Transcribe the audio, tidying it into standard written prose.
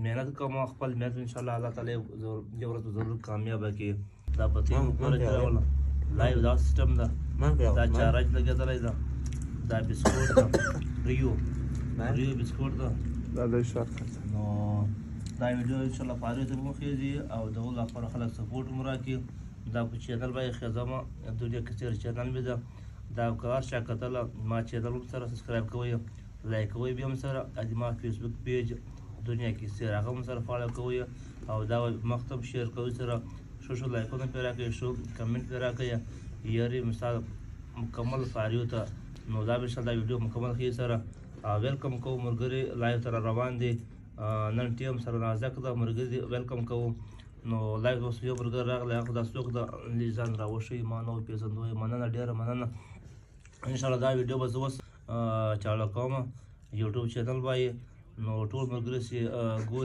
مهنت کوم خپل مهنت انشاءالله الله تعالی یو ورځ ضرور کامیابه کړي دا په تېرو پوره کې راوله لایو دا سیسټم ده دا چارج لګېدلی ده دا بسکوټ ده ریو بسکوټ ده نو دا ویډیو انشاءالله فاروق ته به وخېږي او د هغو لپاره خلک سپورټ هم راکړي دا په چینل باندې خېزمه دنیا کثیر چینل مې ده دا که هر چا کتله ما چینل هم سره سبسکرایب کوئ لایک کوئ بیا هم سره ما فیسبوک پیج دنیا کثیر هغه هم سره فالو کوئ او دا مخ ته هم شیر کوئ سره ښه لایکونه پرې راکړئ ښه کمنټ پرې راکړئ یاري مثال مکمل فاریو ته نو دا به انشاءالله دا ویډیو مکمل ښې سره ویلکم کوو ملګري لایو ته را روان دی نن ټیم سره نازک ده ملګري ویلکم کوو نو لایو اوس یو ملګری راغلی هغه دا څوک ده ځان راوښیي ما نه وپېژندو مننه ډېره مننه انشاءالله دا ویډیو به زه اوس چاړه کوم یوټیوب چینل باندې نو ټول ملګري چې ګوري